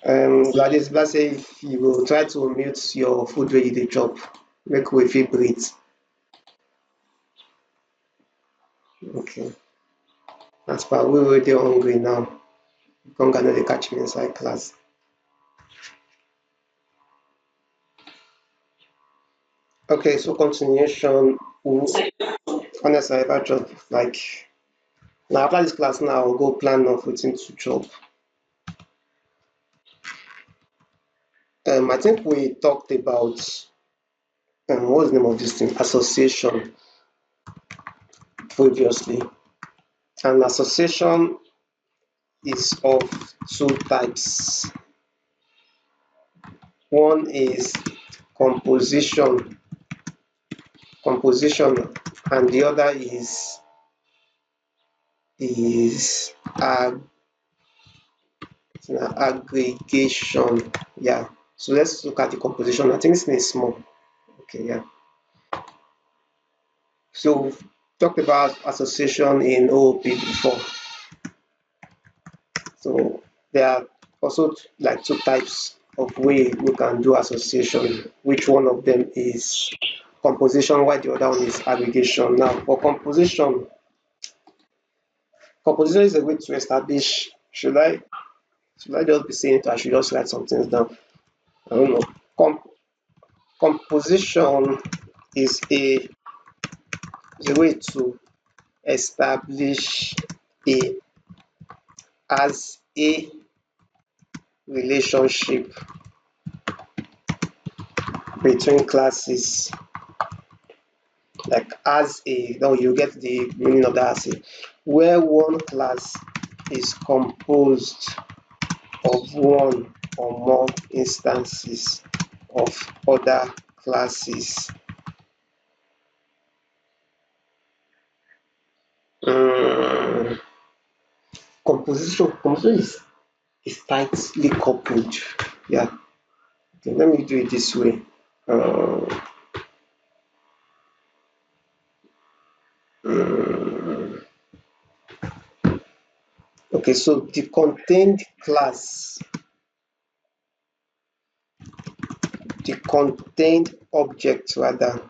Gladys, let's say if you will try to mute your food where you dey chop, make we fit breathe. Okay. As per we wey dey hungry now, hunger no dey catch me inside class. Okay, so continuation. Honestly, I ever chop like now after this class now, I'll go plan of wetin to chop. I think we talked about what's the name of this thing? Association previously. And association is of two types. One is composition, composition, and the other is aggregation. Yeah. So let's look at the composition. I think this thing is small. Okay, yeah. So we've talked about association in OOP before. So there are also like two types of way we can do association, which one of them is composition, while the other one is aggregation. Now, for composition, composition is a way to establish. Should I just be saying it? Or I should just write some things down. I don't know. Composition is a way to establish a as a relationship between classes, like as a, now you get the meaning of that as a, where one class is composed of one or more instances of other classes. um composition is tightly coupled. Yeah, okay, let me do it this way. um um okay, so the contained class, the contained object rather,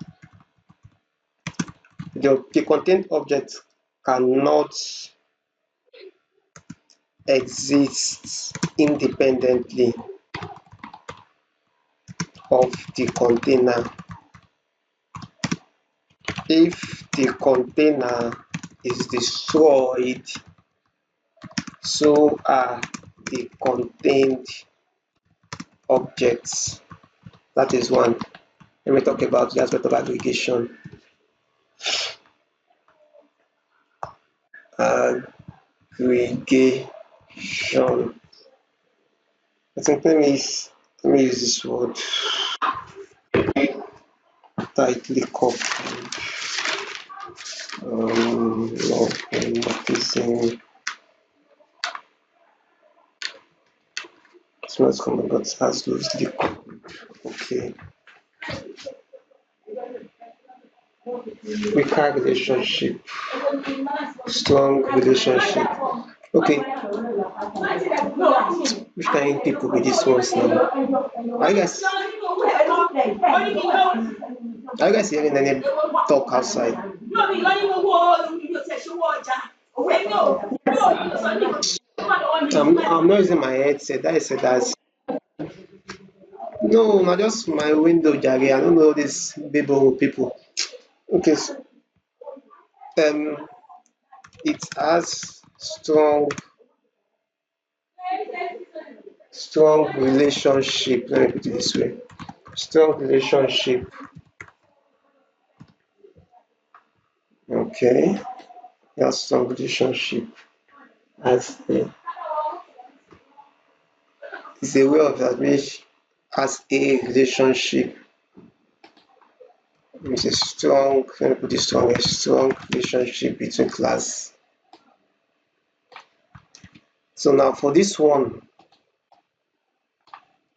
the contained object cannot exist independently of the container if the container is destroyed, so are the contained objects. That is one. Let me talk about the aspect of aggregation. Aggregation. I think let me use this word. Tightly coupled. No, homomorphism. It's not common, but as loosely coupled. Okay. Weaker relationship, strong relationship. Okay, which kind of people with this ones now? Are you guys hearing any talk outside? I'm not using my headset. That is that's no, not just my window, Jaggy. I don't know these people. Okay, so, it has strong relationship. Let me put it this way. Strong relationship. Okay. That's strong relationship as is a way of establishing as a relationship. It's a strong, let me put it strong, a strong relationship between class. So now for this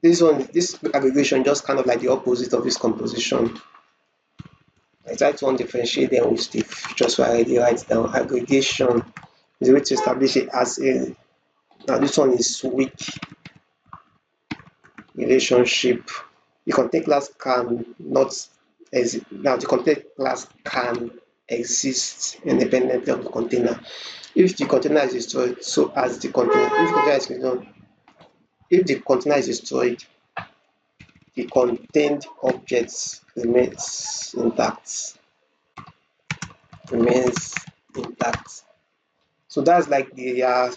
this aggregation just kind of like the opposite of this composition. I try to differentiate them with the features I already write down. Aggregation is a way to establish it as a. Now this one is weak. relationship. The content class can not exist. Now the content class can exist independently of the container. If the container is destroyed, so as the container. If the container is destroyed, the contained objects remains intact. So that's like the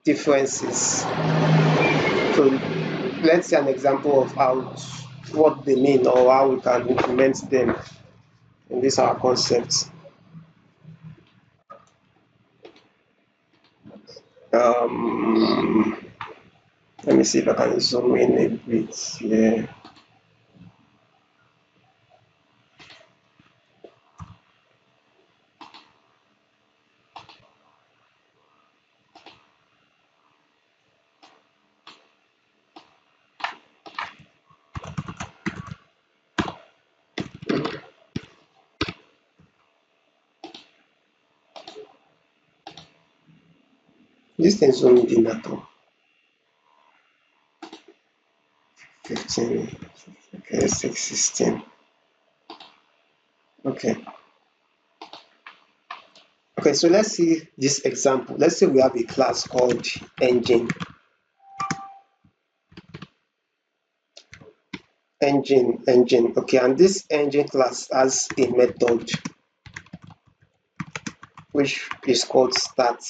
differences. So let's see an example of how what they mean or how we can implement them in this our concept. Um, Let me see if I can zoom in a bit here. This thing zoomed in at all. 15, okay, 6, 16. Okay. Okay, so let's see this example. Let's say we have a class called engine. Engine. Okay, and this engine class has a method which is called start.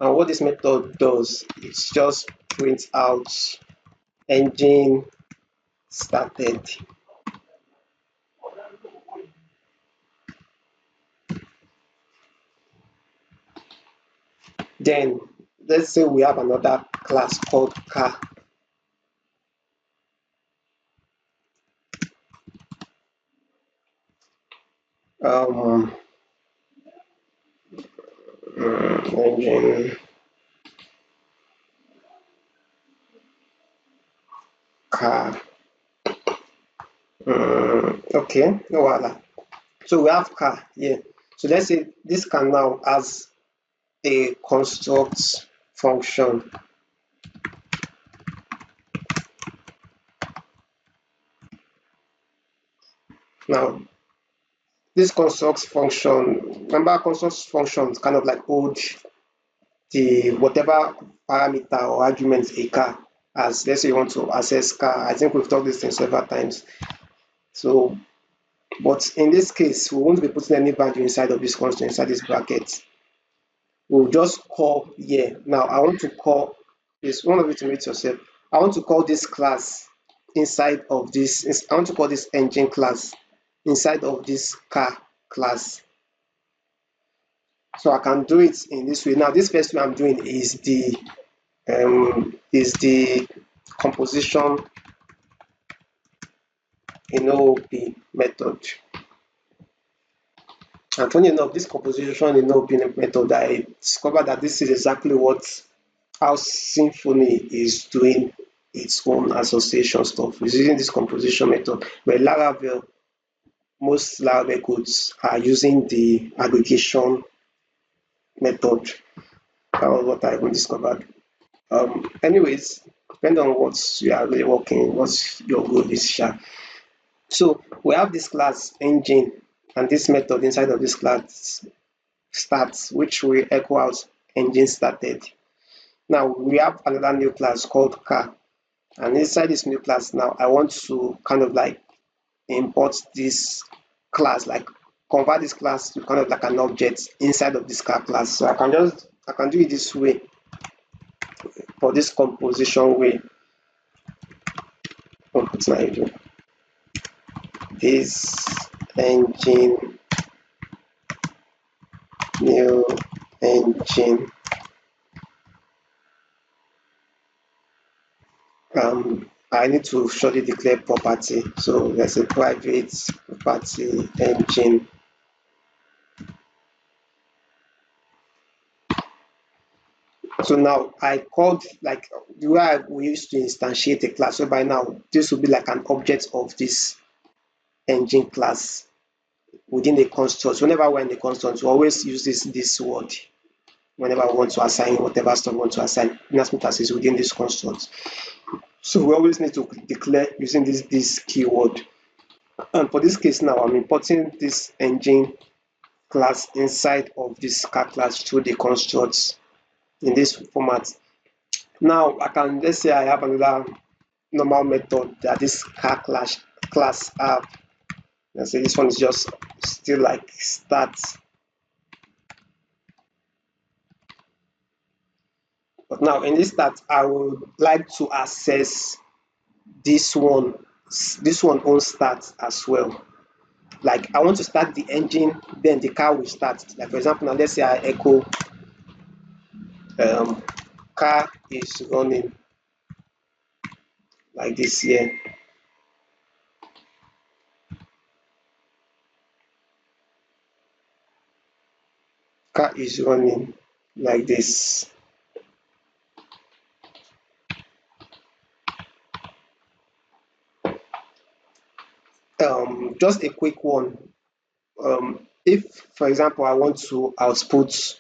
And what this method does, it's just print out engine started. Then let's say we have another class called car. Engine car. Okay, no other. So we have car here. So let's say this car now has a construct function. Now this construct function, remember construct functions kind of like hold the whatever parameter or argument a car as. Let's say you want to access car. I think we've talked this thing several times. So, but in this case, we won't be putting any value inside of this constant, inside this bracket. We'll just call here. Now, I want to call this one of you to meet yourself. I want to call this class inside of this. I want to call this engine class inside of this car class. So I can do it in this way. Now, this first way I'm doing is the composition in OOP method. And funny enough, this composition in OOP method, I discovered that this is exactly how Symfony is doing its own association stuff. It's using this composition method, where Laravel, most Laravel codes are using the aggregation method. That was what I even discovered. Anyways, depending on what you are really working, what your goal is. So we have this class engine and this method inside of this class starts, which will echo out engine started. Now we have another new class called car, and inside this new class now I want to kind of like import this class, like convert this class to kind of like an object inside of this car class. So I can do it this way, for this composition way. This engine, new engine, I need to shortly declare property. So there's a private property engine. So now I called, like the way we used to instantiate a class. So by now this will be like an object of this engine class within the construct. So whenever we're in the construct, we always use this word whenever we want to assign whatever stuff we want to assign, in as much as is within this construct. So we always need to declare using this keyword. And for this case now, I'm importing this engine class inside of this car class through the constructs in this format. Now I can, let's say I have another normal method that this car class have. Let's say this one is just still like start. But now in this start, I would like to access this one on start as well. Like I want to start the engine, then the car will start. Like for example, now let's say I echo car is running like this here. Car is running like this. Just a quick one. If, for example, I want to output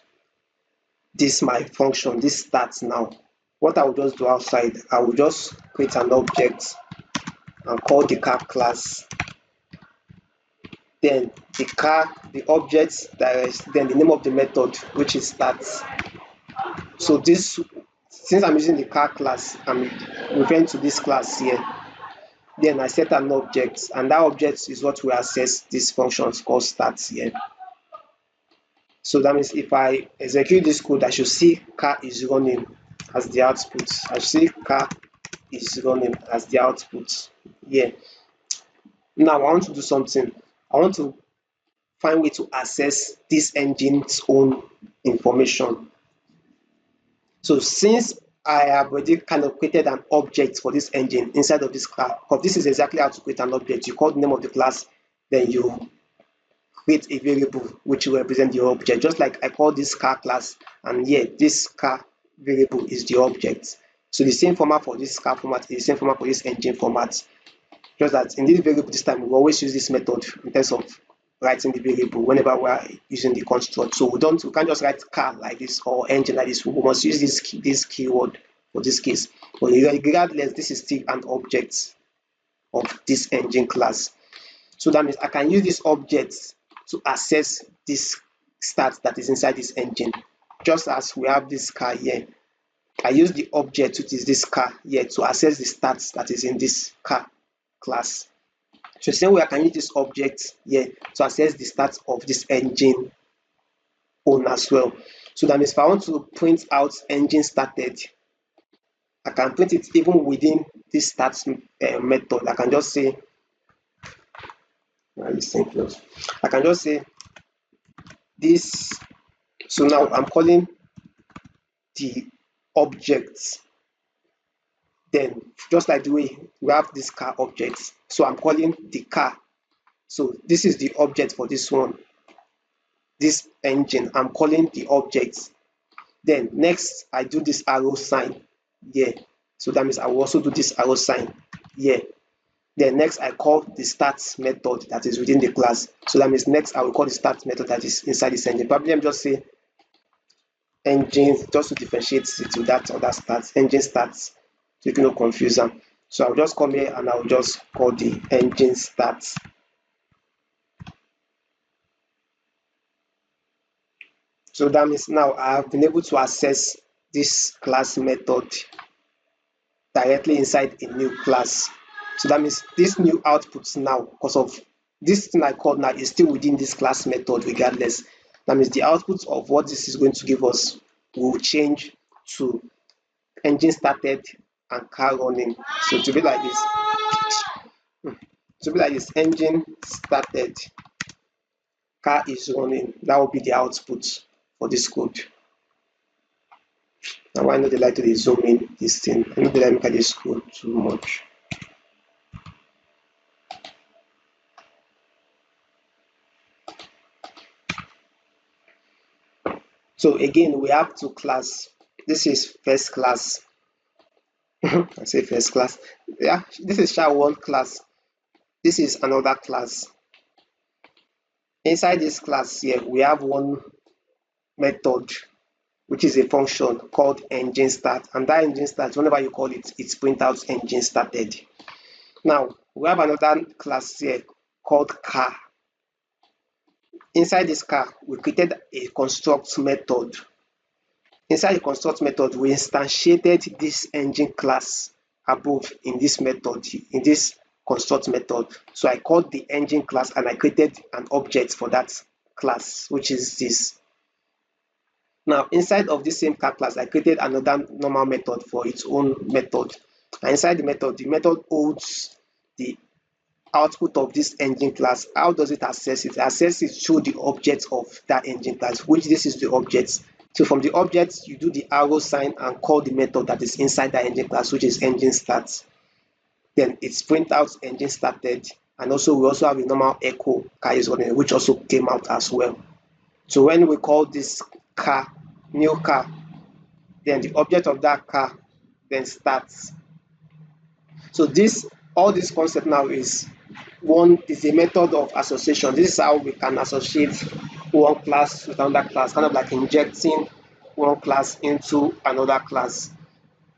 this my function, this starts now, what I will just do outside, I will just create an object and call the car class. Then the object then the name of the method, which is starts. So this, since I'm using the car class, I'm referring to this class here. Then I set an object, and that object is what we access these functions called starts here. So that means if I execute this code, I should see car is running as the output. I should see car is running as the output here. Now I want to do something. I want to find way to access this engine's own information. So since I have already kind of created an object for this engine inside of this class, because this is exactly how to create an object. You call the name of the class, then you create a variable which will represent your object. Just like I call this car class, and here this car variable is the object. So the same format for this car format is the same format for this engine format. Just that in this variable this time we always use this method in terms of writing the variable whenever we are using the construct. So we can't just write car like this or engine like this. We must use this keyword for this case. But regardless, this is still an object of this engine class. So that means I can use this object to access this start that is inside this engine. Just as we have this car here, I use the object, which is this car here, to access the stats that is in this car class. So same way I can use this object here to access the stats of this engine own as well. So that means if I want to print out engine started, I can print it even within this stats method. I can just say, I can just say this. So now I'm calling the object. Then just like the way we have this car object, so I'm calling the car. So this is the object for this one, this engine. I'm calling the object. Then next I do this arrow sign here. So that means I will also do this arrow sign here. Then next I call the start method that is within the class. So that means next I will call the start method that is inside this engine. Probably I'm just say engine just to differentiate it to that other starts, engine starts, so you can not confuse them. So I'll just come here and I'll just call the engine starts. So that means now I have been able to access this class method directly inside a new class. So that means this new output now, because of this thing I called now, is still within this class method regardless. That means the output of what this is going to give us will change to engine started and car running. So to be like this, engine started, car is running. That will be the output for this code. Now I know they like to zoom in this thing. I know they like to make this code too much. So again, we have two class. This is first class. I say first class. Yeah, this is SHA-1 class. This is another class. Inside this class here, we have one method which is a function called engine start, and that engine start, whenever you call it, it print out engine started. Now we have another class here called car. Inside this car, we created a construct method. Inside the construct method, we instantiated this engine class above in this method, in this construct method. So I called the engine class and I created an object for that class, which is this. Now inside of this same car class, I created another normal method for its own method. And inside the method holds the output of this engine class. How does it access it? It accesses it through the object of that engine class, which this is the object. So from the object, you do the arrow sign and call the method that is inside that engine class, which is engine start. Then it's print out engine started, and also we also have a normal echo car is running, which also came out as well. So when we call this car, new car, then the object of that car then starts. So this, all this concept now is a method of association. This is how we can associate one class with another class, kind of like injecting one class into another class.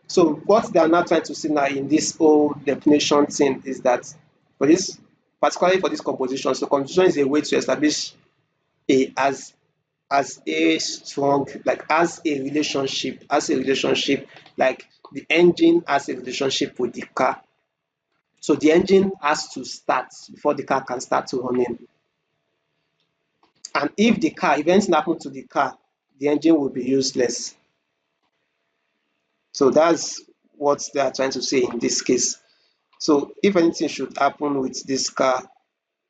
So what they are now trying to see now in this whole definition thing is that for this, particularly for this composition, so composition is a way to establish a as a strong, like as a relationship, like the engine has a relationship with the car. So the engine has to start before the car can start running. And if anything happens to the car, the engine will be useless. So that's what they are trying to say in this case. So if anything should happen with this car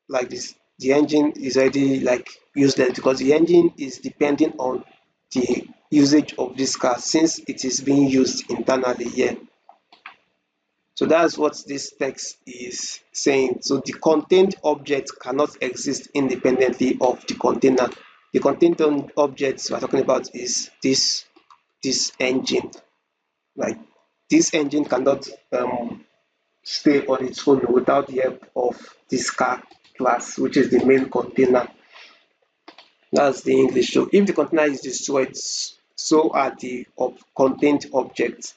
like this, the engine is already like useless because the engine is depending on the usage of this car since it is being used internally here. So that's what this text is saying. So the contained object cannot exist independently of the container. The contained object we're talking about is this engine. Like this engine cannot stay on its own without the help of this car class, which is the main container. That's the English. So if the container is destroyed, so are the contained objects.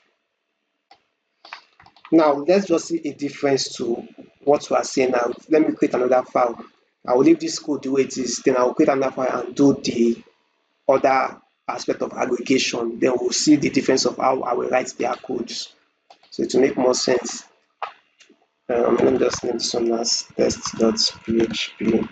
Now let's just see a difference to what we are saying now. Let me create another file. I will leave this code the way it is, then I will create another file and do the other aspect of aggregation. Then we'll see the difference of how I will write their codes. So to make more sense, let me just name this one as test.php.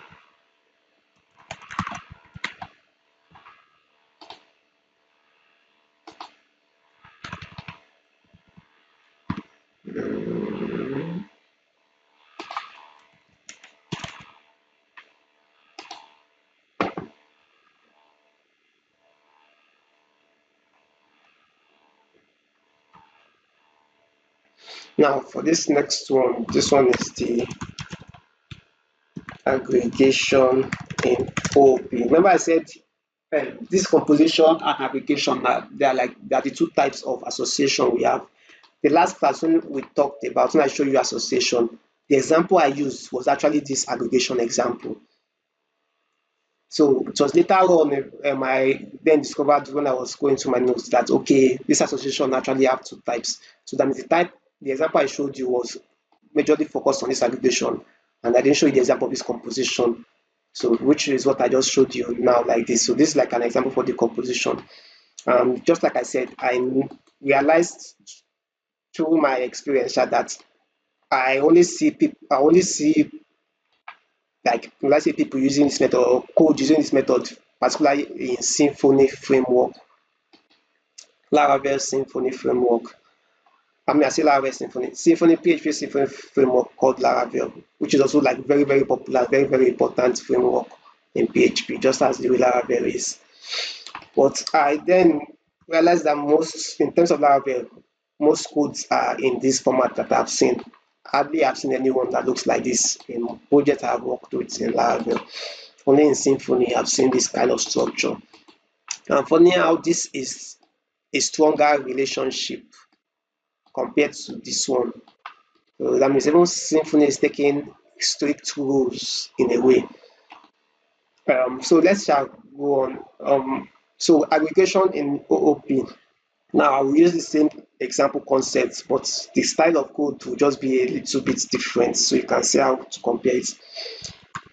Now for this next one, this one is the aggregation in OOP. Remember I said this composition and aggregation, they are the two types of association we have. The last class when we talked about, when I showed you association, the example I used was actually this aggregation example. So it was later on I then discovered when I was going through my notes that okay, this association actually have two types. So that means the example I showed you was majorly focused on this aggregation, and I didn't show you the example of this composition. So which is what I just showed you now like this. So this is like an example for the composition. Just like I said, I realized through my experience that I only see like let's say people using this method or code using this method, particularly in Symfony framework, Laravel Symfony framework. I say Laravel PHP Symfony framework called Laravel, which is also like very, very popular, very, very important framework in PHP, just as the way Laravel is. But I then realized that in terms of Laravel, most codes are in this format that I've seen. Hardly I've seen anyone that looks like this in projects I've worked with in Laravel. Only in Symfony I've seen this kind of structure. And for now, this is a stronger relationship compared to this one. So that means even Symfony is taking strict rules in a way. So let's go on. So aggregation in OOP. Now I will use the same example concept, but the style of code will just be a little bit different, so you can see how to compare it.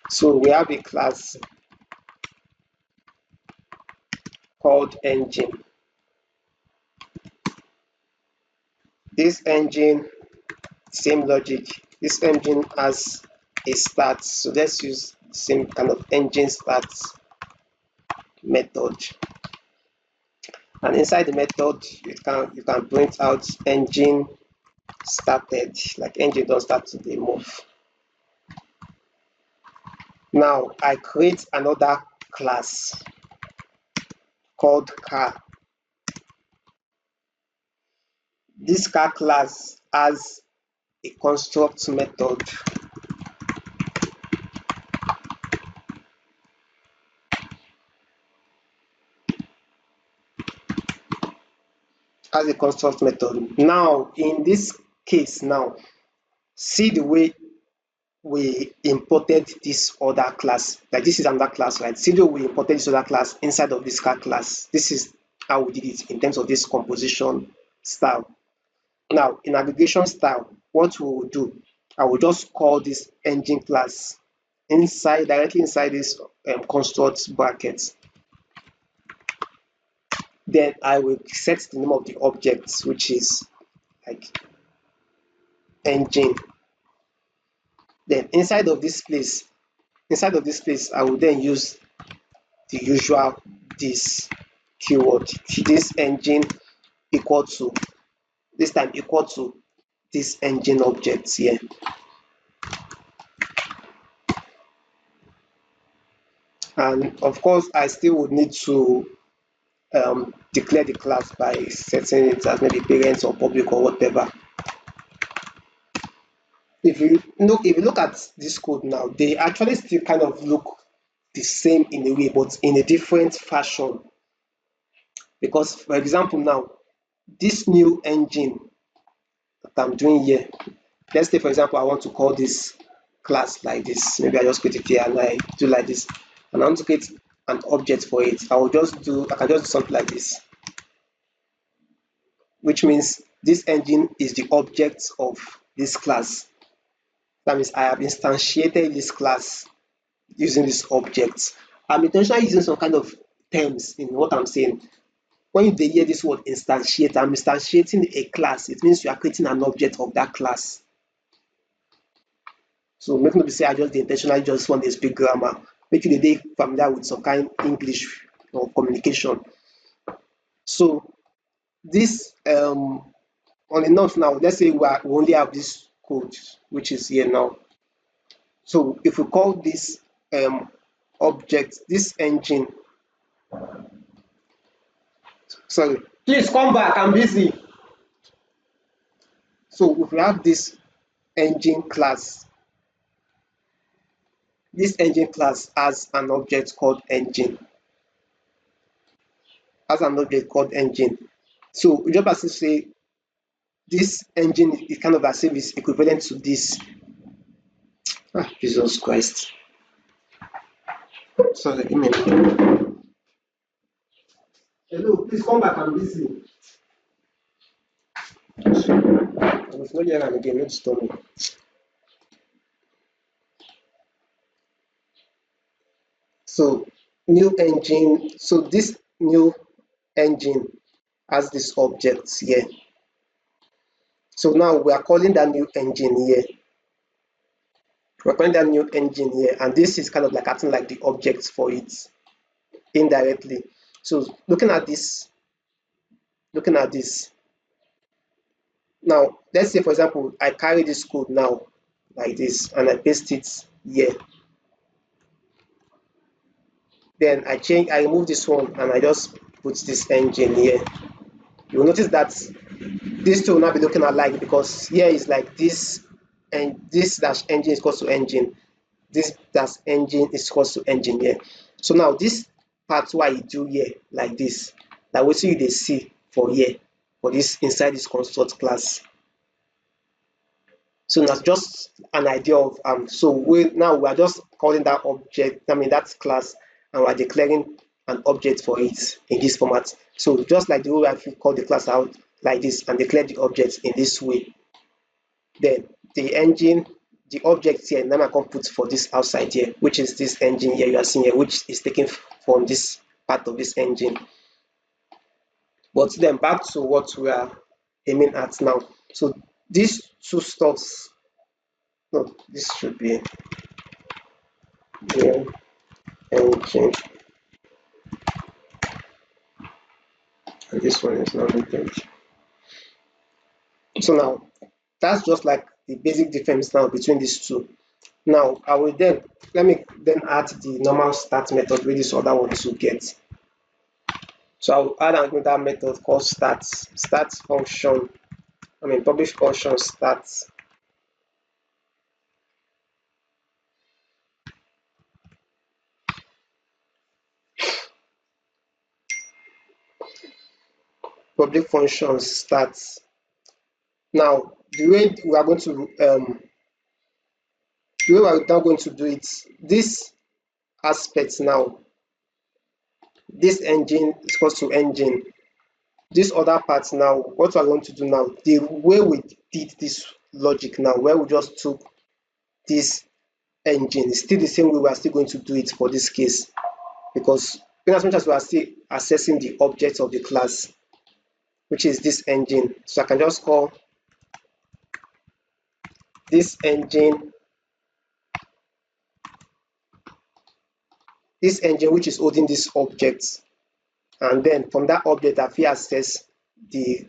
So we have a class called engine. This engine, same logic. This engine has a start, so let's use the same kind of engine start method. And inside the method, you can print out engine started, like engine don't start today, move. Now I create another class called car. This car class has a construct method. Has a construct method. Now in this case, now see the way we imported this other class. Like this is another class, right? See the way we imported this other class inside of this car class. This is how we did it in terms of this composition style. Now in aggregation style, what we will do, I will just call this engine class inside, directly inside this construct bracket. Then I will set the name of the object, which is like engine. Then inside of this place, I will then use the usual this keyword, this engine equal to, this time equal to this engine object here. And of course, I still would need to declare the class by setting it as maybe parents or public or whatever. If you look at this code now, they actually still kind of look the same in a way, but in a different fashion. Because for example now, this new engine that I'm doing here, let's say for example I want to call this class like this. Maybe I just create it here and I do like this, and I want to create an object for it. I can just do something like this, which means this engine is the object of this class. That means I have instantiated this class using this object. I'm intentionally using some kind of terms in what I'm saying. When they hear this word instantiate, I'm instantiating a class. It means you are creating an object of that class. So make no say I just intentionally just want to speak grammar. Make you dey familiar with some kind English or communication. So this on the note now, let's say we only have this code which is here now. So if we call this object, this engine, sorry, please come back, I'm busy. So if we have this engine class, this engine class has an object called engine. So we just have to say this engine is kind of as if it's equivalent to this. Jesus Christ. Sorry, give me a minute. Hello, please come back, I'm busy. I was not here again, not stop me. So new engine, so this new engine has this object here. So now we are calling that new engine here. We're calling that new engine here, and this is kind of like acting like the object for it indirectly. So looking at this. Now, let's say for example, I carry this code now like this and I paste it here. Then I remove this one and I just put this engine here. You'll notice that these two will not be looking alike because here is like this, and this dash engine is equal to engine. This dash engine is equal to engine here. So now this part why you do here like this, that what you they see for here for this inside this construct class. So that's just an idea of so we are just calling that object, that class, and we're declaring an object for it in this format. So just like the way I call the class out like this and declare the object in this way, then the engine, the object here, now I can put for this outside here, which is this engine here you are seeing here, which is taken from this part of this engine. But then back to what we are aiming at now. So these two stuffs, no, this should be the engine, and this one is not the page. So now that's just like the basic difference now between these two. Now I will then let me then add the normal start method with this other one to get. So I'll add another method called start function. Publish function start. Public function start. Now the way we are going to do it, this aspect now, this engine is equals to engine. This other part now, what we are going to do now, the way we did this logic now, where we just took this engine, is still the same way we are still going to do it for this case, because in as much as we are still accessing the object of the class, which is this engine, so I can just call this engine which is holding this object, and then from that object I will access the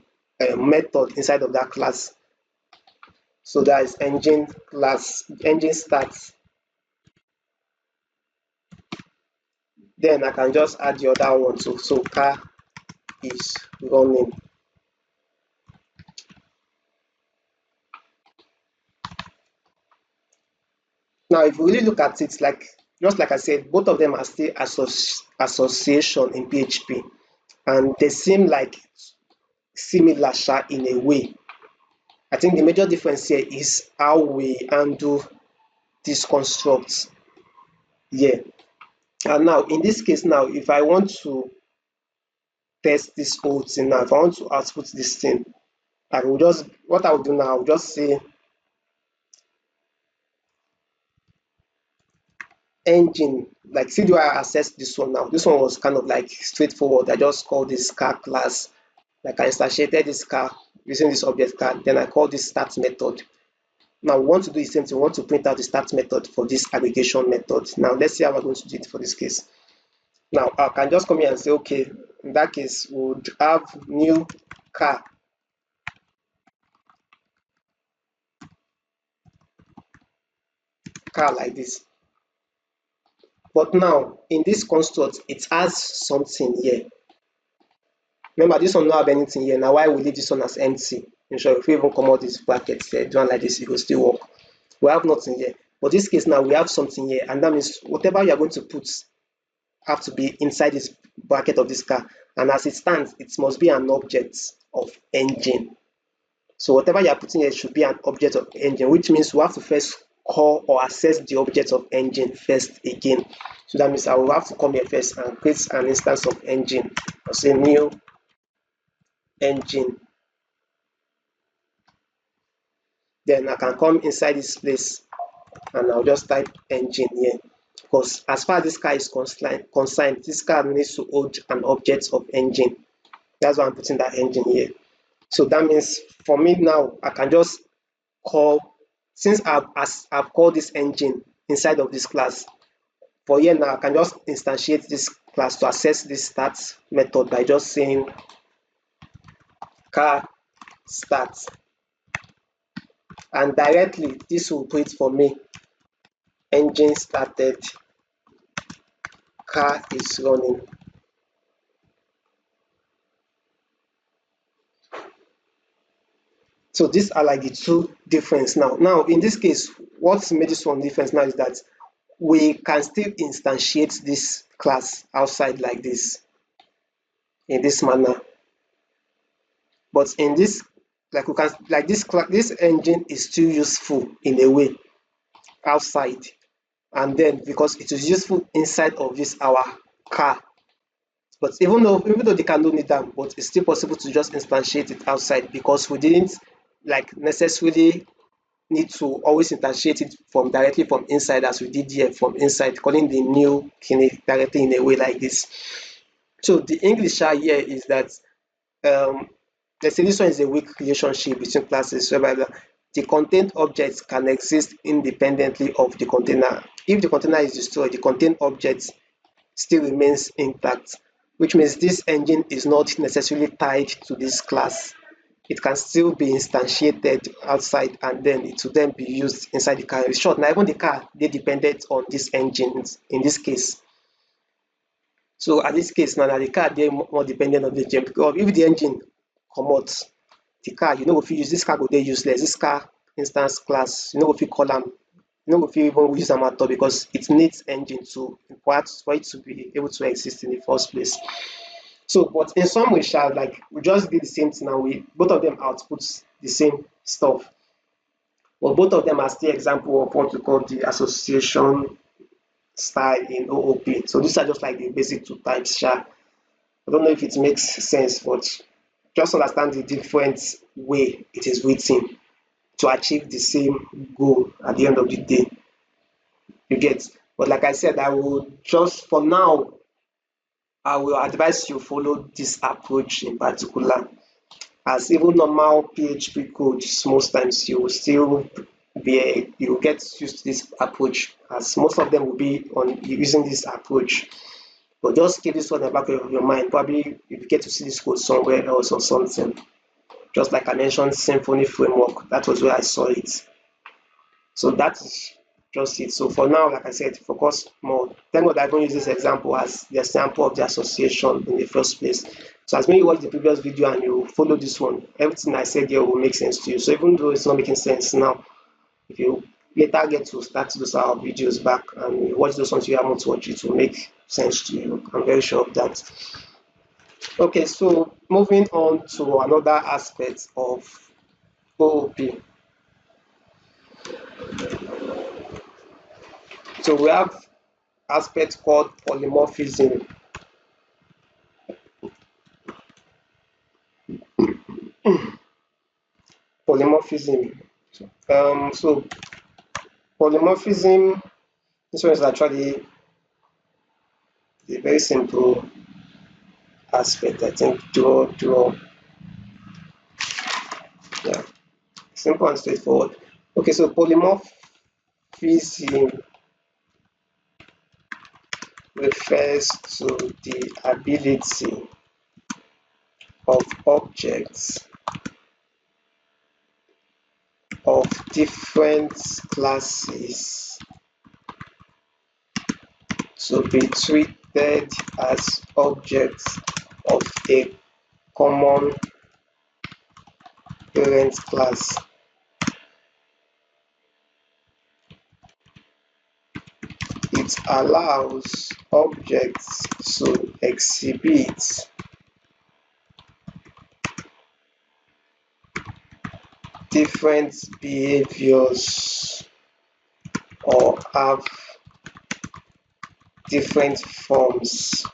method inside of that class. So that is engine class, engine starts. Then I can just add the other one too. So car is running. Now if you really look at it, like just like I said, both of them are still association in PHP, and they seem like similar in a way. I think the major difference here is how we handle these constructs here. And now in this case now, if I want to test this whole thing now, if I want to output this thing, I will just, what I will do now, I will just say engine, like see do I access this one now. This one was kind of like straightforward. I just call this car class, like I instantiated this car using this object car, then I call this start method. Now we want to do the same thing. We want to print out the start method for this aggregation method. Now let's see how we're going to do it for this case. Now I can just come here and say, okay, in that case we would have new car like this. But now in this construct, it has something here. Remember, this one not have anything here. Now why we leave this one as empty? Ensure if we even come out this bracket here, do one like this, it will still work. We have nothing here. But this case now we have something here, and that means whatever you are going to put have to be inside this bracket of this car. And as it stands, it must be an object of engine. So whatever you are putting here should be an object of engine, which means we have to first call or access the object of engine first again. So that means I will have to come here first and create an instance of engine. I'll say new engine. Then I can come inside this place and I'll just type engine here, because as far as this car is concerned, this car needs to hold an object of engine. That's why I'm putting that engine here. So that means for me now, I can just call, since I've called this engine inside of this class, for here now I can just instantiate this class to access this start method by just saying car start, and directly this will print for me engine started, car is running. So these are like the two difference now. Now in this case, what's made this one difference now is that we can still instantiate this class outside like this, in this manner. But in this, like we can, like this engine is still useful in a way outside, and then because it is useful inside of this our car, But even though they can do need them, but it's still possible to just instantiate it outside because we didn't like necessarily need to always instantiate it from directly from inside as we did here from inside, calling the new key directly in a way like this. So the English here is that let's say this one is a weak relationship between classes whereby the contained objects can exist independently of the container. If the container is destroyed, the contained object still remains intact, which means this engine is not necessarily tied to this class. It can still be instantiated outside and then it will then be used inside the car. In short, now even the car, they dependent on these engines in this case. So at this case now, the car they more dependent on the engine because if the engine comot, the car you no go fit use this car go dey useless. This car instance class you no go fit call am, you no go fit even use am at all because it needs engine to for it to be able to exist in the first place. So, but in some way, like we just did the same thing and we both of them outputs the same stuff. But both of them are still example of what we call the association style in OOP. So these are just like the basic two types. I don't know if it makes sense, but just understand the different way it is written to achieve the same goal at the end of the day. You get? But like I said, I will just for now I will advise you follow this approach in particular. As even normal PHP codes, most times you will still you will get used to this approach, as most of them will be on using this approach. But just keep this one in the back of your mind. Probably if you get to see this code somewhere else or something. Just like I mentioned, Symfony framework, that was where I saw it. So that is just it. So for now, like I said, focus more. Thank God I don't use this example as the example of the association in the first place. So as when you watch the previous video and you follow this one, everything I said here will make sense to you. So even though it's not making sense now, if you later get to start those our videos back and you watch those ones you haven't watched, it will make sense to you. I'm very sure of that. Okay, so moving on to another aspect of OOP. So we have aspect called polymorphism. Polymorphism. So polymorphism, this one is actually a very simple aspect. I think draw. Yeah, simple and straightforward. Okay, so polymorphism refers to the ability of objects of different classes to be treated as objects of a common parent class. It allows objects to exhibit different behaviors or have different forms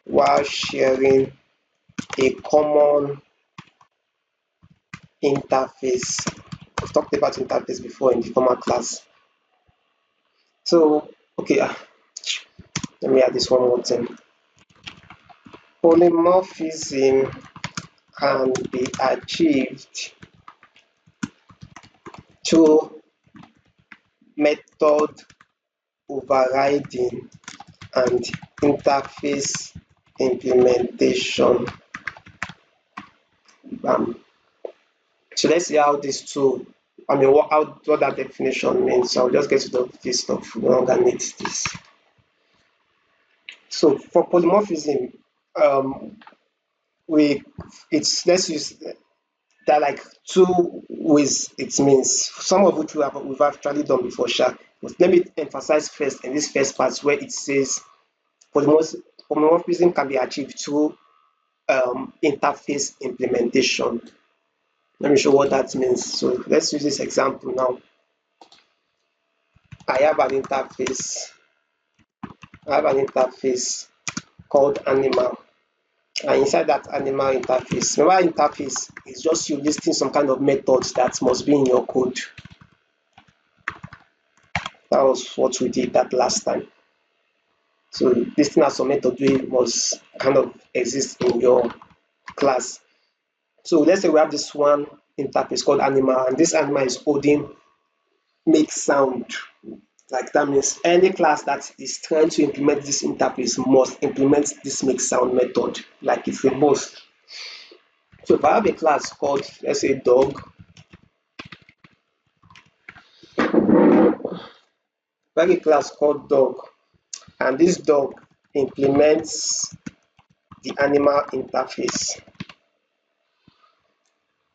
while sharing a common interface. We've talked about interface before in the former class. So, okay, let me add this one more thing. Polymorphism can be achieved through method overriding and interface implementation. So let's see how these two, what that definition means. So I'll just get to the gist of no longer need this. So for polymorphism, let's use there are like two ways it means, some of which we've actually done before. But let me emphasize first in this first part where it says polymorphism can be achieved through interface implementation. Let me show what that means. So let's use this example now. I have an interface called animal. And inside that animal interface, remember interface is just you listing some kind of methods that must be in your code. That was what we did that last time. So listing out some method we must kind of exist in your class. So let's say we have this one interface called animal, and this animal is holding make sound. Like that means any class that is trying to implement this interface must implement this make sound method. Like it's a must. So if I have a class called, let's say, dog, if I have a class called dog, and this dog implements the animal interface.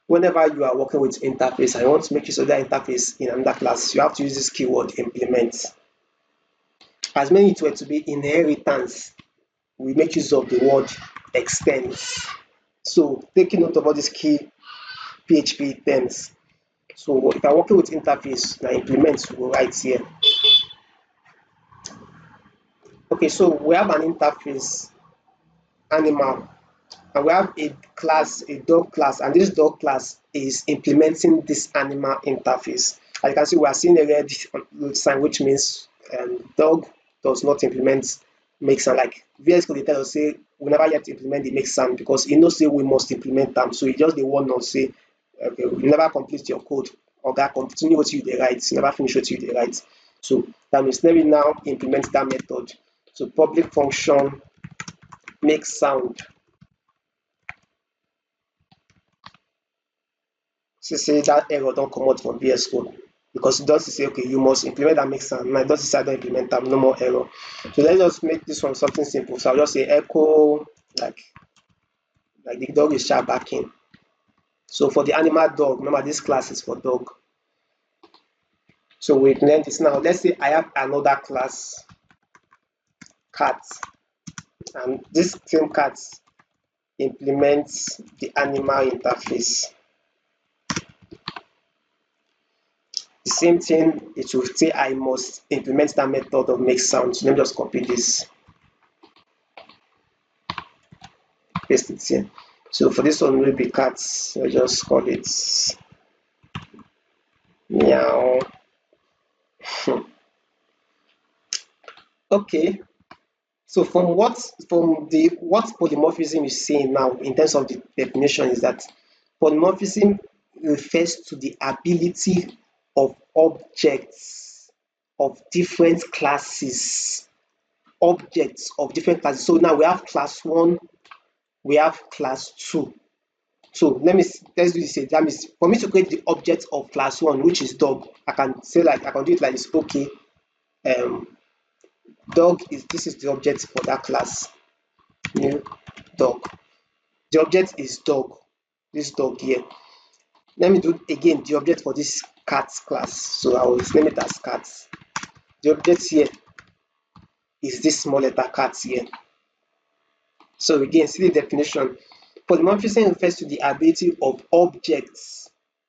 Whenever you are working with interface and you want to make use of that interface in another class, you have to use this keyword implement. As many it were to be inheritance, we make use of the word extends. So taking note of all these key PHP terms. So if I'm working with interface, now implement will go right here. Okay, so we have an interface animal, and we have a class, a dog class, and this dog class is implementing this animal interface. As you can see, we are seeing a red sign, which means dog does not implement make sound. Like VS Code, they tell us say we never yet implement the make sound because it knows say we must implement them. So it just the one not say okay, we never complete your code or that continue what you write, you never finish what you write. So that means let me now implement that method. So public function make sound. Say that error don't come out from VS Code because it does say okay you must implement that make sound. Now it does say I don't implement them, no more error. So let's just make this one something simple. So I'll just say echo like the dog is sharp barking. So for the animal dog, remember this class is for dog. So we implement this now. Let's say I have another class cat, and this same cat implements the animal interface. The same thing, it will say I must implement that method of make sound. So let me just copy this, paste it here. So for this one will be cats. I just call it meow. Okay. So from what polymorphism is saying now in terms of the definition is that polymorphism refers to the ability of objects of different classes. Objects of different classes. So now we have class 1, we have class 2. So let's do this. That means for me to create the object of class 1, which is dog, I can say like I can do it like this. Okay, dog is this is the object for that class. New dog. The object is dog. This dog here. Let me do again the object for this cat class. So I will name it as cat. The object here is this small letter cat here. So again, see the definition. Polymorphism refers to the ability of objects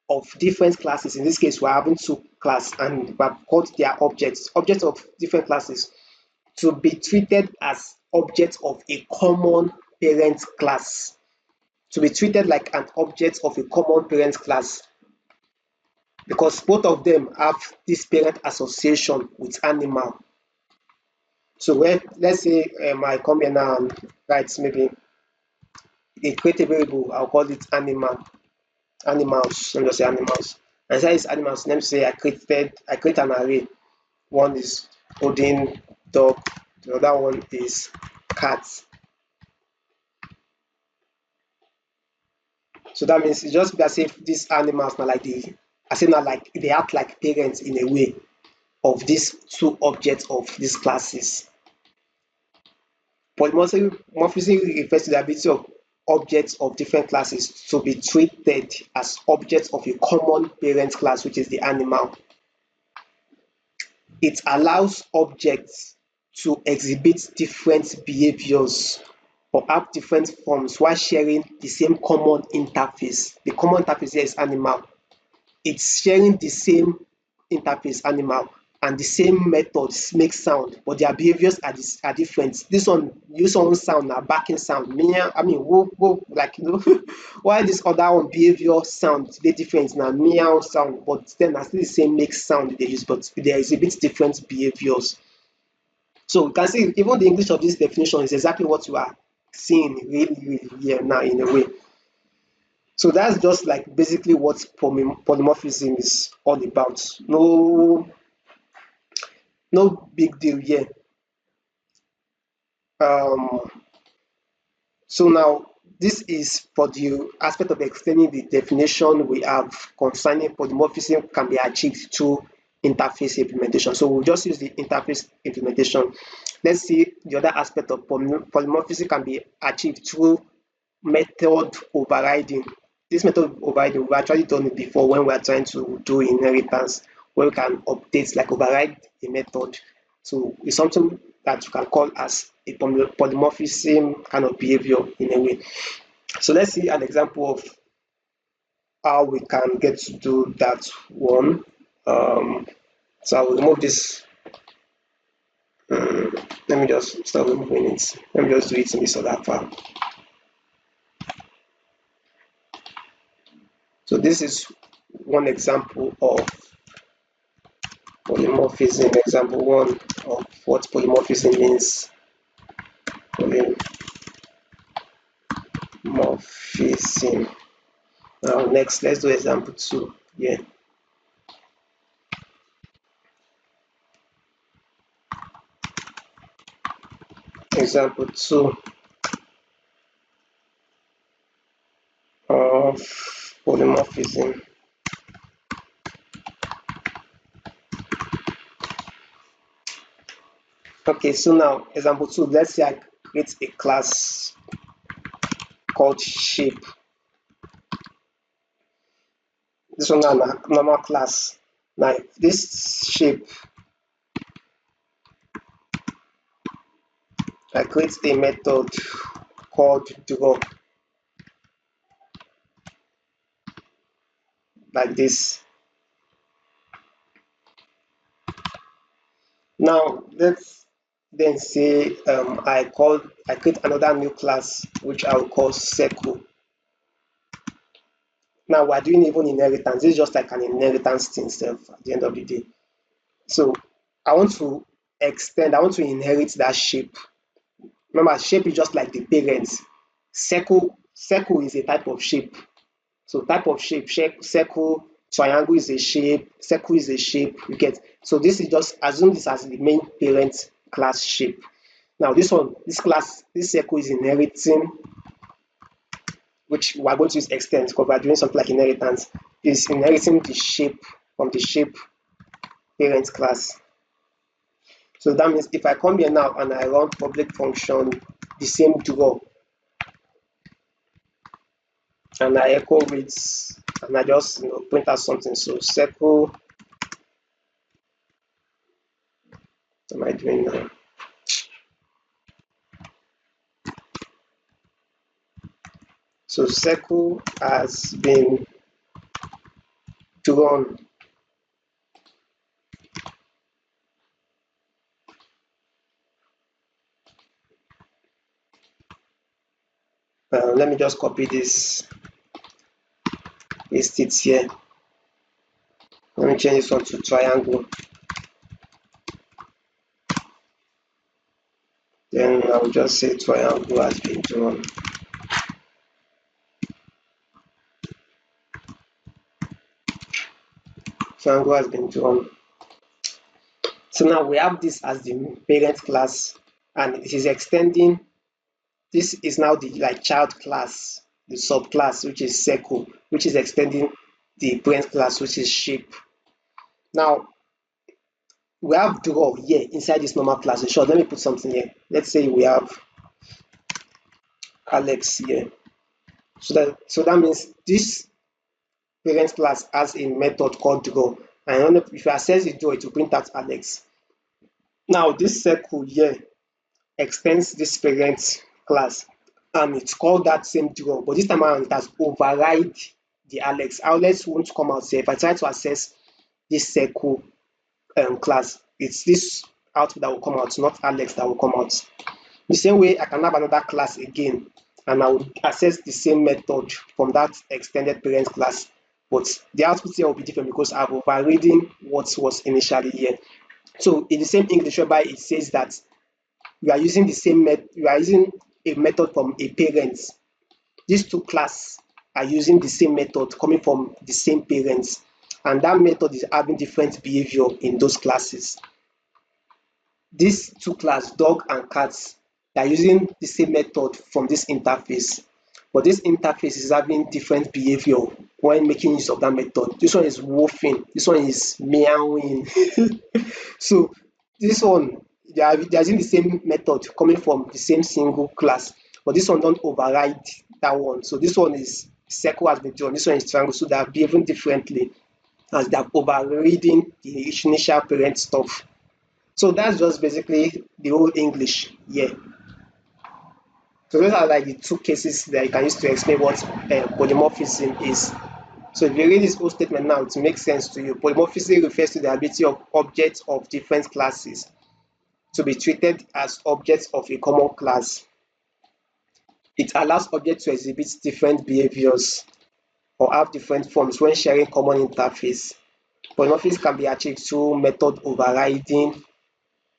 of different classes. In this case, we're having 2 classes and we have called their objects of different classes to be treated as objects of a common parent class. To be treated like an object of a common parent class because both of them have this parent association with animal. So let's say I come here now and write maybe a create a variable, I'll call it animals. Let me just say animals. And inside this animals, let me say I create an array. One is holding dog, the other one is cat. So that means it's just as if these animals now like they act like parents in a way of these 2 objects of these classes. Polymorphism refers to the ability of objects of different classes to be treated as objects of a common parent class, which is the animal. It allows objects to exhibit different behaviors or have different forms while sharing the same common interface. The common interface here is animal. It's sharing the same interface animal, and the same methods make sound, but their behaviors are different. This one use one sound na backing sound, meow, I mean whoop whoop, like you know, while this other one behavior sound dey different na meow sound, but then na still the same make sound they use, but there is a bit different behaviors. So you can see even the English of this definition is exactly what you are seeing really here now in a way. So that's just like basically what polymorphism is all about. No big deal here. Um, so now this is for the aspect of explaining the definition we have concerning polymorphism can be achieved through interface implementation. So we'll just use the interface implementation. Let's see the other aspect of polymorphism can be achieved through method overriding. This method of overriding, we've actually done it before when we are trying to do inheritance, where we can update, like override a method. So it's something that you can call as a polymorphism kind of behavior in a way. So let's see an example of how we can get to do that one. So I will remove this. Let me just start removing it. Let me just do it in this other file. So this is one example of polymorphism, example one of what polymorphism means. Polymorphism. Now next, let's do example two. Yeah. Example two of polymorphism. Okay, so now example two, let's say I create a class called shape. This one is a normal class. Now this shape, I create a method called draw, like this. Now let's then say I create another new class which I will call circle. Now we're doing even inheritance. This is just like an inheritance thing itself at the end of the day. So I want to inherit that shape. Remember, shape is just like the parents. Circle is a type of shape. So type of shape, circle, triangle is a shape, circle is a shape, you get. So this is just assume this as the main parent class shape. Now this circle is inheriting, which we are going to use extend because we are doing something like inheritance, is inheriting the shape from the shape parent class. So that means if I come here now and I run public function, the same draw, and I echo with, and I just print out something. So circle, what am I doing now? So circle has been drawn. Let me just copy this, paste it here. Let me change this one to triangle. Then I will just say triangle has been drawn. Triangle has been drawn. So now we have this as the parent class, and it is extending. This is now the child class, the subclass, which is circle, which is extending the parent class, which is shape. Now we have draw here inside this normal class. Sure, let me put something here. Let's say we have Alex here. So that means this parent class has a method called draw, and if you access the draw, it will print out Alex. Now this circle here extends this parent class, and it's called that same draw, but this time around it has override the Alex. Alex won't come out here. If I try to access this circle, class. It's this output that will come out, not Alex that will come out. The same way I can have another class again, and I will access the same method from that extended parent class, but the output here will be different because I've overridden what was initially here. So in the same English whereby it says that you are using the same you are using a method from a parent. These two classes are using the same method coming from the same parents, and that method is having different behavior in those classes. These two classes, dog and cats, they are using the same method from this interface, but this interface is having different behavior when making use of that method. This one is woofing, this one is meowing. So this one, they are using the same method coming from the same single class, but this one don't override that one. So this one is circle has been drawn, this one is triangle, so they are behaving differently as they are overriding the initial parent stuff. So that's just basically the whole English here. So those are like the two cases that you can use to explain what polymorphism is. So if you read this whole statement now, it makes sense to you. Polymorphism refers to the ability of objects of different classes to be treated as objects of a common class. It allows objects to exhibit different behaviors or have different forms when sharing common interface. Polymorphism can be achieved through method overriding,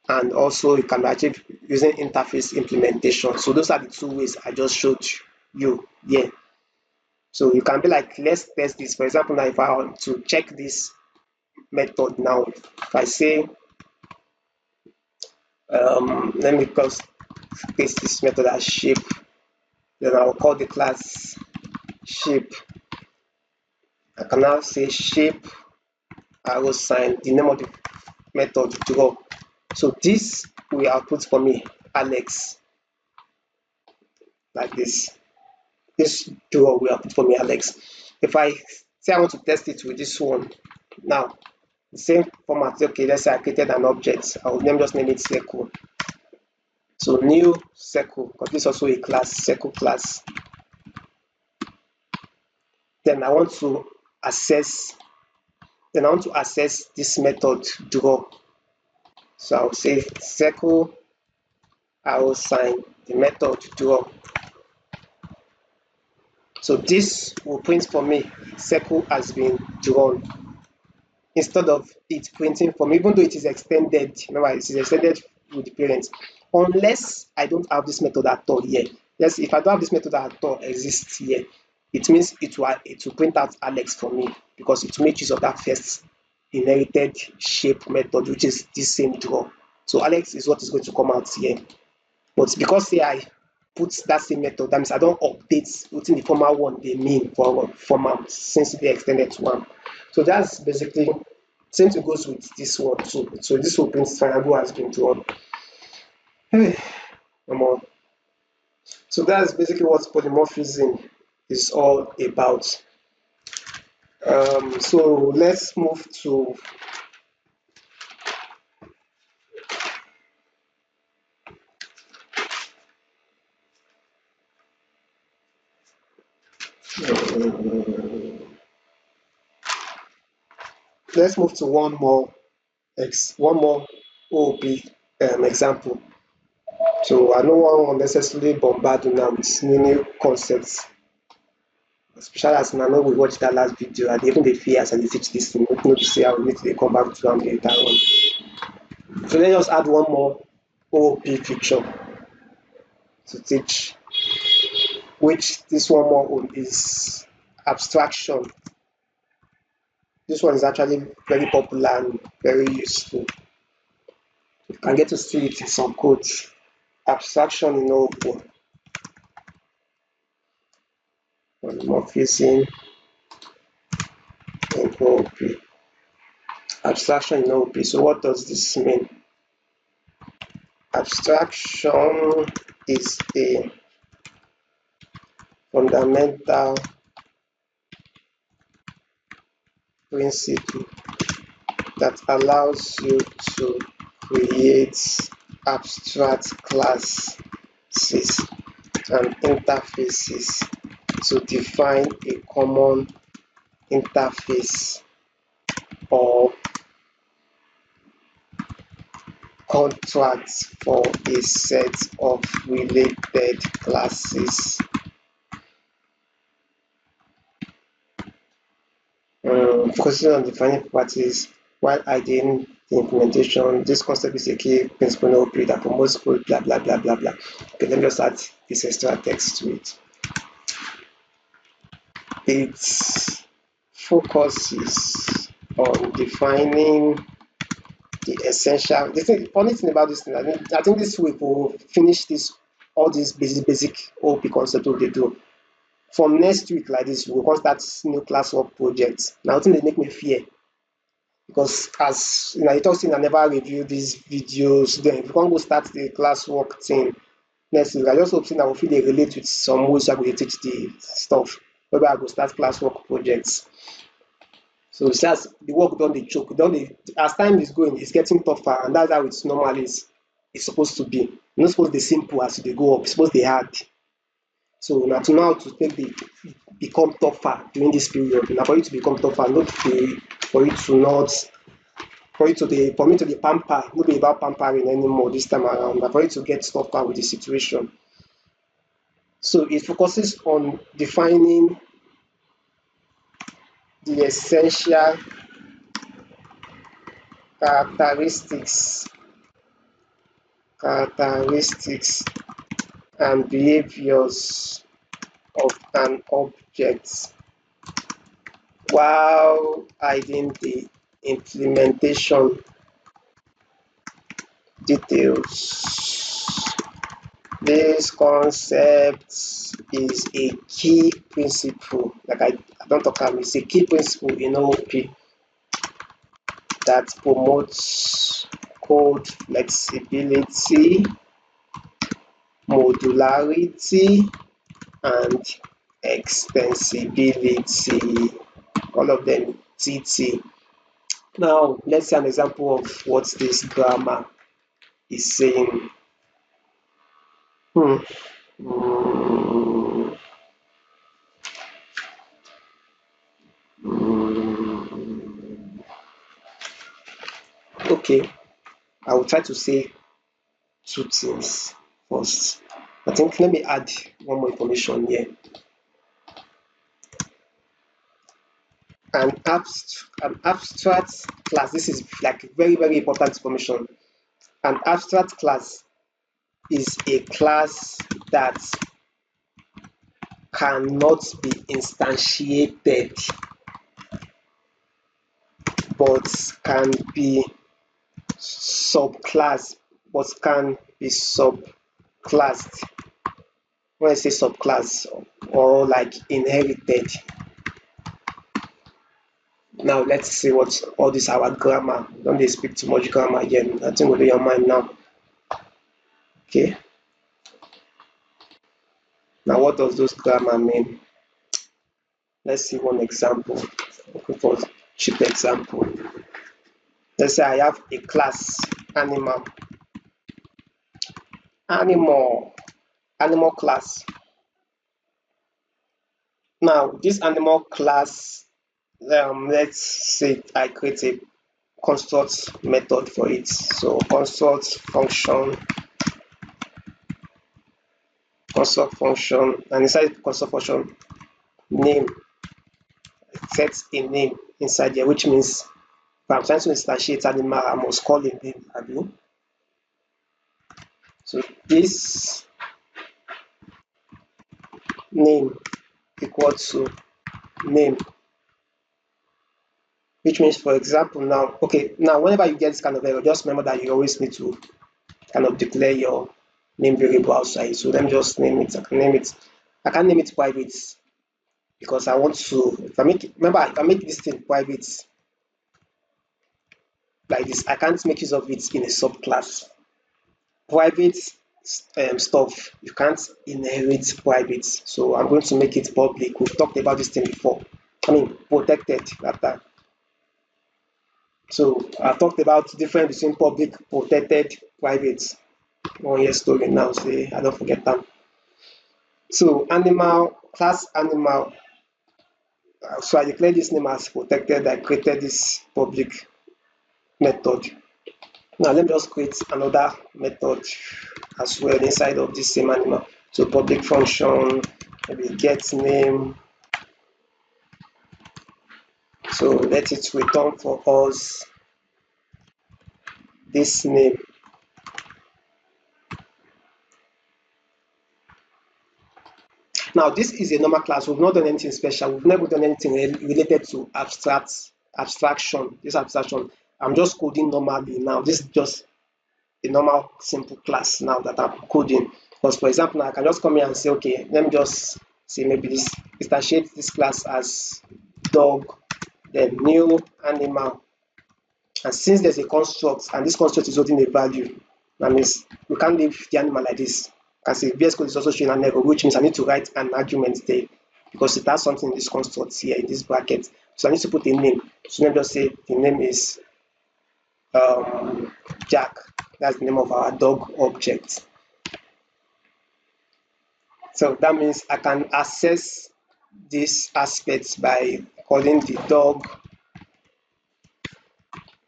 and also it can be achieved using interface implementation. So those are the two ways I just showed you here. So you can be like, let's test this. For example, now if I want to check this method now, if I say, let me just paste this method as shape, then I'll call the class shape. I can now say shape arrow sign, the name of the method draw. So this will output for me Alex, like this. This draw will output for me Alex. If I say I want to test it with this one, now the same format. Okay, let's say I created an object. I will just name it circle. So new circle, because this is also a class, circle class. Then I want to access this method draw. So I'll say circle, I will sign the method draw. So this will print for me circle has been drawn, instead of it printing for me, even though it is extended. Remember, it is extended with the parents, unless I don't have this method at all here. Yes, if I don't have this method at all exists here, it means it will print out Alex for me, because it will make use of that first inherited shape method, which is this same draw. So Alex is what is going to come out here. But because here I put that same method, that means I don't update within the former one they mean for former, since they extended to one. So that's basically same thing goes with this one too. So this will print triangle has been drawn. Hey, come on. So that's basically what polymorphism is all about. So let's move to one more OOP example. So I don't want to necessarily bombard you now with new concepts, especially as I know we watched that last video and even the fears and they teach this thing, not to say I will need to come back to later on. So let's just add one more OOP feature to teach, which this one more is abstraction. This one is actually very popular and very useful. You can get to see it in some codes. Abstraction in OOP. Polymorphism in OOP. Abstraction in OOP. So what does this mean? Abstraction is a fundamental principle that allows you to create abstract classes and interfaces to define a common interface or contracts for a set of related classes. Focusing on defining properties while hiding the implementation. This concept is a key principle in OP that promotes code, blah, blah, blah, blah, blah. Okay, let me just add this extra text to it. It focuses on defining the essential. The funny thing about this thing, I think this week we'll finish all these basic OP concept we do. From next week like this, we'll come start new classwork projects. Now, thing they make me fear because as you talk saying I never review these videos. Then if you can't go start the classwork thing next week, I just hope I will feel they relate with some ways I will teach the stuff. Maybe I go start classwork projects. So it's just the work done the choke, as time is going, it's getting tougher, and that's how it's normally it's supposed to be. You're not supposed to be simple as they go up, it's supposed to be hard. So now to know how to take the become tougher during this period. Now for you to become tougher, not for you to not for me to be pamper, not be about pampering anymore this time around, but for you to get tougher with the situation. So it focuses on defining the essential characteristics and behaviors of an object while hiding the implementation details. This concept is a key principle, like I don't talk about, it's a key principle in OP that promotes code flexibility, modularity, and extensibility. All of them TT. Now, let's see an example of what this grammar is saying. Okay, I will try to say two things first. I think let me add one more information here. An abstract class, this is like very, very important information. An abstract class is a class that cannot be instantiated but can be subclassed. When I say subclass or like inherited. Now let's see what all this our grammar. Don't they speak too much grammar again? I think will be your mind now. Okay. Now what does those grammar mean? Let's see one example. Looking for a cheap example. Let's say I have a class animal class. Now this animal class, let's say I create a construct method for it. So construct function, and inside construct function name, set a name inside there, which means if I'm trying to instantiate animal, I must call a name. So this name equal to name, which means, for example, now whenever you get this kind of error, just remember that you always need to kind of declare your name variable outside. So let me just name it. I can't name it private because I want to. If I make this thing private like this, I can't make use of it in a subclass. Private stuff, you can't inherit private, so I'm going to make it public. We've talked about this thing before. Protected rather. So I've talked about the difference between public, protected, private. 1 year story now, say I don't forget them. So class animal. So I declare this name as protected. I created this public method. Now let me just create another method as well inside of this same animal. So public function, maybe get name. So let it return for us this name. Now this is a normal class. We've not done anything special. We've never done anything related to abstraction. This abstraction, I'm just coding normally now. This is just a normal simple class now that I'm coding. Because for example, now I can just come here and say, okay, let me just say maybe this instantiate this class as dog, then new animal. And since there's a construct and this construct is holding a value, that means we can't leave the animal like this. I can say VS Code is also showing an error, which means I need to write an argument there because it has something in this construct here in this bracket. So I need to put a name. So let me just say the name is Jack. That's the name of our dog object. So that means I can access these aspects by calling the dog,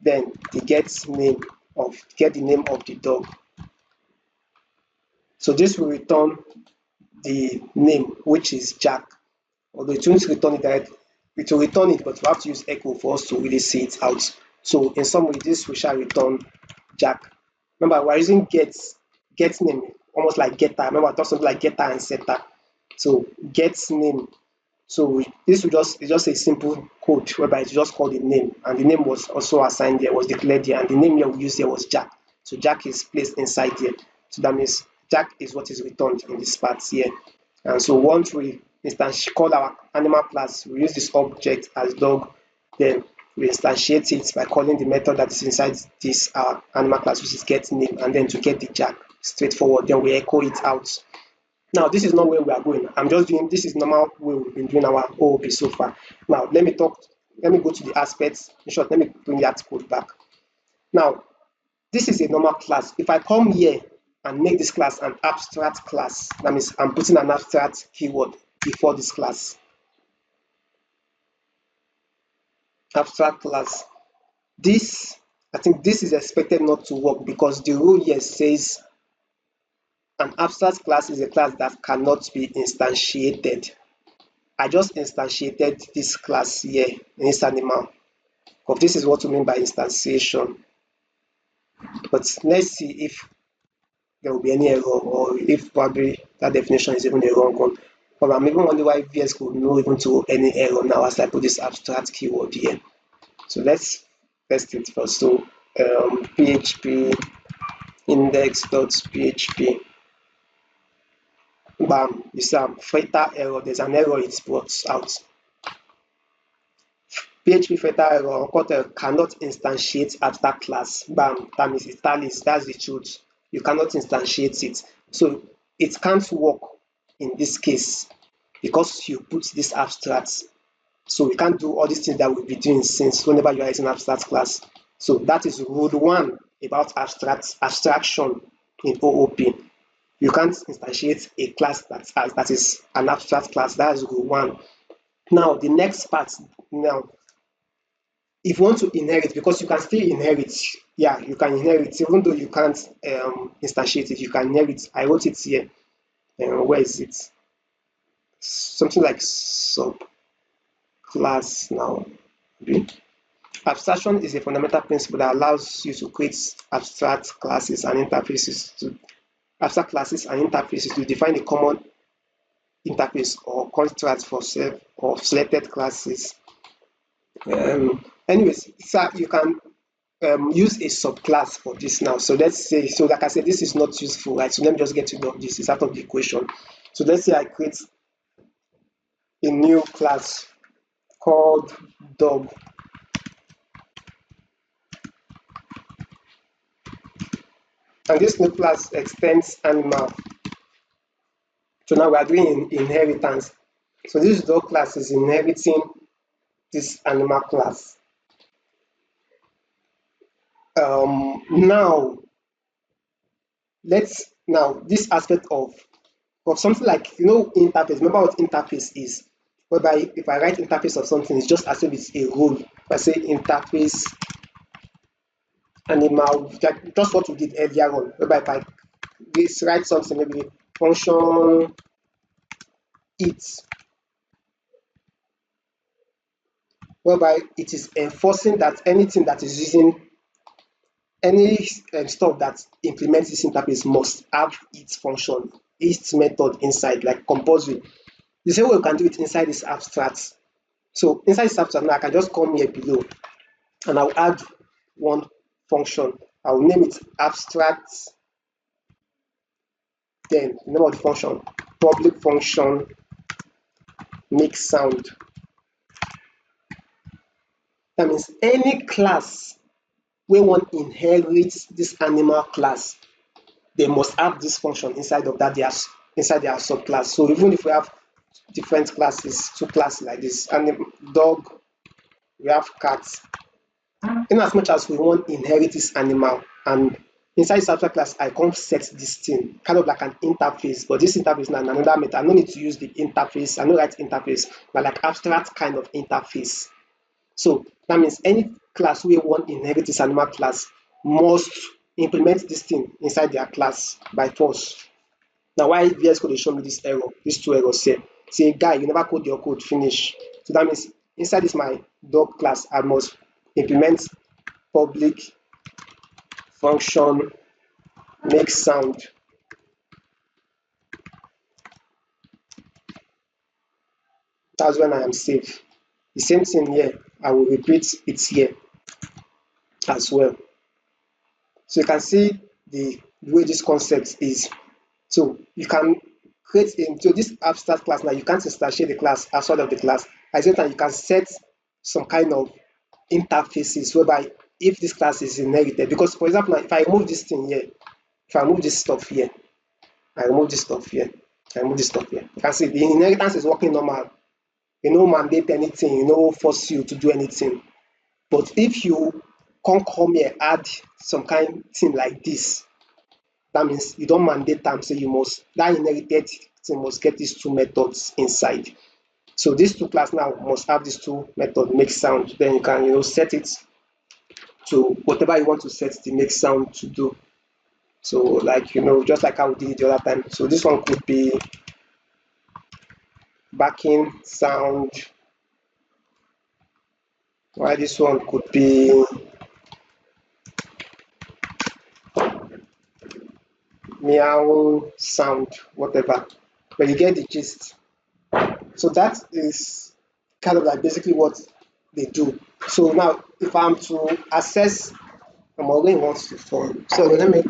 then the get the name of the dog. So this will return the name, which is Jack. Although it won't return it directly, it will return it, but we have to use echo for us to really see it out. So in summary, this we shall return Jack. Remember, we're using get name, almost like getter. Remember, I thought something like getter and setter. So get name. So this will it's just a simple code whereby it's just called a name, and the name was also assigned there, was declared there, and the name here we used here was Jack. So Jack is placed inside here. So that means Jack is what is returned in this part here. And so once we call our animal class, we use this object as dog, then we instantiate it by calling the method that is inside this animal class, which is get name, and then to get the Jack, straightforward, then we echo it out. Now this is not where we are going. I'm just doing, this is normal way we've been doing our OOP so far. Now let me go to the aspects. In short, let me bring that code back. Now this is a normal class. If I come here and make this class an abstract class, that means I'm putting an abstract keyword before this class. Abstract class. This, I think this is expected not to work because the rule here says an abstract class is a class that cannot be instantiated. I just instantiated this class here in this animal, because this is what we mean by instantiation. But let's see if there will be any error, or if probably that definition is even a wrong one. But I'm even wondering why VS Code no even to any error now as I put this abstract keyword here. So let's test it first. So PHP index.php. Bam, you see fatal error. There's an error it brought out. PHP fatal error, Unqtl cannot instantiate abstract class. Bam, that means it tallies. That's the truth. You cannot instantiate it. So it can't work in this case because you put this abstract. So we can't do all these things that we'll be doing since whenever you are using abstract class. So that is rule 1 about abstraction in OOP. You can't instantiate a class that is an abstract class. That is rule 1. Now the next part. Now, if you want to inherit, because you can still inherit, yeah, you can inherit even though you can't instantiate it. You can inherit. I wrote it here. Where is it? Something like subclass now. Abstraction is a fundamental principle that allows you to create abstract classes and interfaces to define a common interface or construct for selected classes. Anyways, so you can use a subclass for this now. So let's say, so like I said, this is not useful, right? So let me just get rid of this. It's out of the equation. So let's say I create a new class called dog. And this new class extends animal. So now we are doing inheritance. So this dog class is inheriting this animal class. Now this aspect of something like, interface. Remember what interface is? Whereby if I write interface of something, it's just as if it's a rule. If I say interface animal, like just what we did earlier on, whereby if I write something, maybe function it, whereby it is enforcing that anything that is using any stuff that implements this interface must have its function, its method inside, like compulsory. The same way we can do it inside this abstract. So inside this abstract now, I can just come here below and I'll add one function. I'll name it abstract, then the name of the function, public function make sound. That means any class wey wan inherit this animal class, they must have this function inside of that inside their subclass. So even if we have different classes, two classes like this, dog, we have cats. In as much as we want inherit this animal, and inside this abstract class, I come set this thing, kind of like an interface. But this interface now another method. I no need to use the interface. I no write interface, but like abstract kind of interface. So that means any class wey wan inherit this animal class must implement this thing inside their class by force. Na why VS Code dey show me this error, these two errors here. Say, guy, you never code your code finish. So that means inside this my dog class, I must implement public function make sound. That's when I am safe. The same thing here, I will repeat it here as well. So you can see the way this concept is. So you can create into this abstract class now. You can't instantiate the class outside of the class. At the same time, you can set some kind of interfaces whereby if this class is inherited, because for example, if I remove this thing here, if I remove this stuff here, I remove this stuff here, I remove this stuff here, you can see the inheritance is working normal. You no mandate anything, you no force you to do anything. But if you can't come here add some kind thing like this, that means you don't mandate them, so you must, that inherited thing must get these two methods inside. So these two class now must have these two methods make sound. Then you can set it to whatever you want to set the make sound to do. So like just like how we did it the other time. So this one could be backing sound, while this one could be meow sound, whatever. But you get the gist. So that is kind of like basically what they do. So now if I'm to access, I'm already wants to form. So let me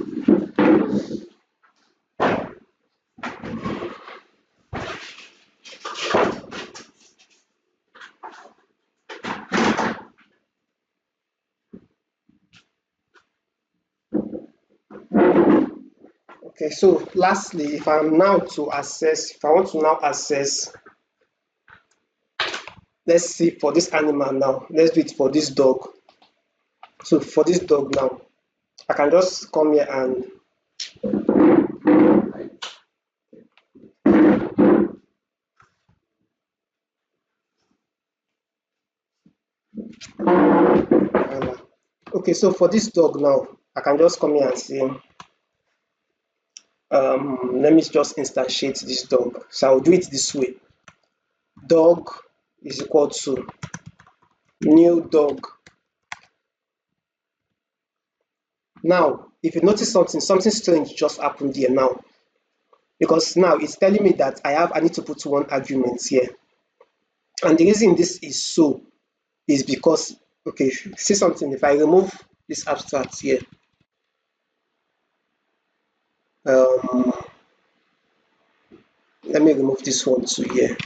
okay, so lastly, if I want to now access, let's see for this animal now, let's do it for this dog. So for this dog now, I can just come here and okay, so for this dog now, I can just come here and say, let me just instantiate this dog. So I'll do it this way. Dog is equal to new dog. Now, if you notice something strange just happened here now. Because now it's telling me that I need to put one argument here. And the reason this is so is because, okay, see something, if I remove this abstract here, let me remove this one too here.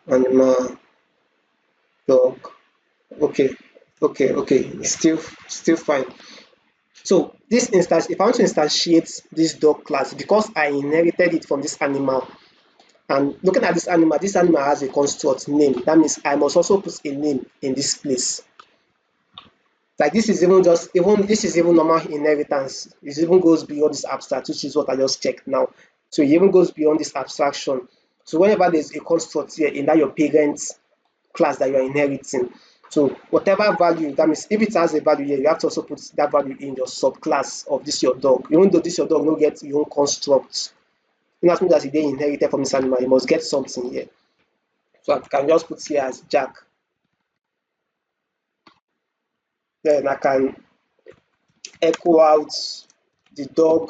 Animal, dog, okay, it's still fine. So this instance, if I want to instantiate this dog class, because I inherited it from this animal, and looking at this animal has a construct name. That means I must also put a name in this place. Like this is even normal inheritance. It even goes beyond this abstract, which is what I just checked now. So it even goes beyond this abstraction. So whenever there's a construct here in that your parents class that you're inheriting, So whatever value, that means if it has a value here, you have to also put that value in your subclass of this your dog. Even though this your dog no get your own construct, in as much as you dey inherited from this animal, you must get something here. So I can just put here as Jack. Then I can echo out the dog,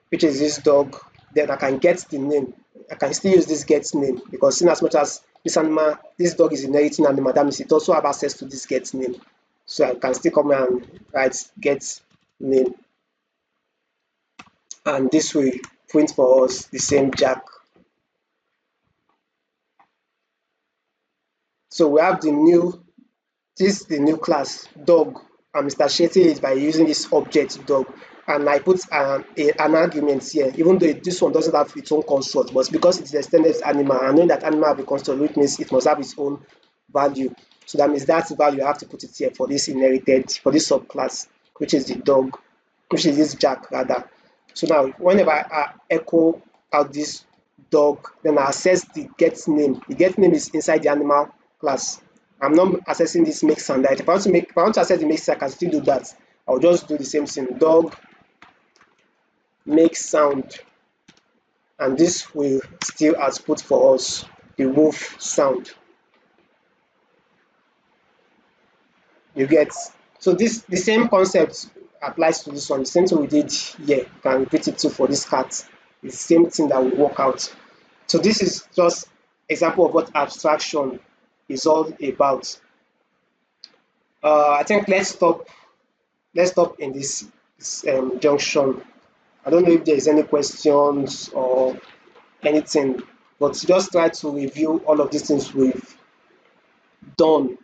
which is this dog. Then I can get the name. I can still use this get name because in as much as this animal, this dog is inheriting animal, that means it also have access to this get name. So I can still come and write get name, and this will print for us the same Jack. So we have the new, this is the new class dog, and Mr. Shetty it by using this object dog, and I put an argument here, even though this one doesn't have its own construct, but because it's the extended animal, and knowing that animal have a construct, which means it must have its own value. So that means that value I have to put it here for this inherited, for this subclass, which is the dog, which is this Jack rather. So now whenever I echo out this dog, then I access the get name. The get name is inside the animal class. I'm not accessing this make sound. If I want to access the make sound, I can still do that. I'll just do the same thing. Dog make sound, and this will still output for us the wolf sound. You get? So this the same concept applies to this one. The same thing we did here, you can repeat it too for this cat. The same thing that will work out. So this is just example of what abstraction is all about. I think let's stop in this junction. I don't know if there is any questions or anything, but just try to review all of these things we've done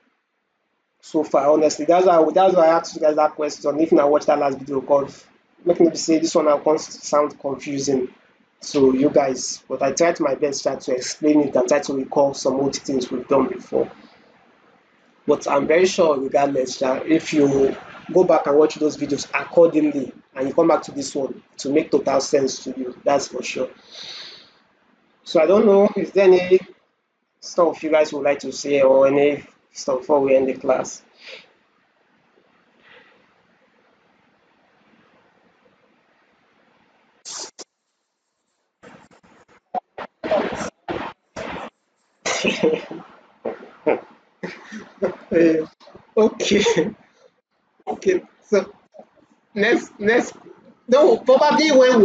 so far. Honestly, that's why I asked you guys that question. If you watch that last video, because make me say this one I sound confusing to you guys, but I tried my best try to explain it and try to recall some old things we've done before. But I'm very sure, regardless, that if you go back and watch those videos accordingly and you come back to this one to make total sense to you, that's for sure. So I don't know, is there any stuff you guys would like to say or any stuff before we end the class? Uh, okay, okay. So next, no, probably when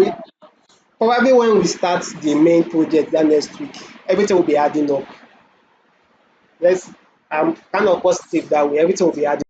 we start the main project that next week, everything will be adding up. Let's I'm kind of positive that way everything will be adding